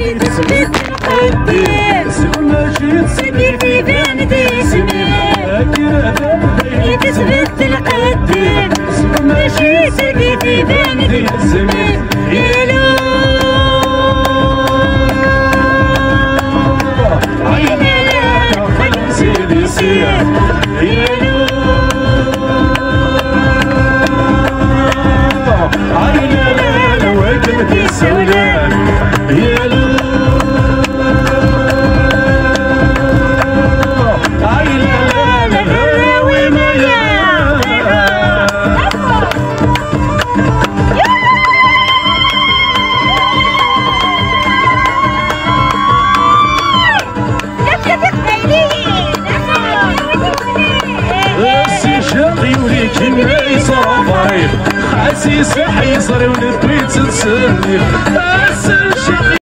يتثبت القدام سكيت يبان اسمي يتثبت القدام ماشي سكيت يبان اسمي يلو عيني لا خلي سيدي سير يلو عيني لا وكلت السولان يلو حسيس حيصر ونبيت نسلي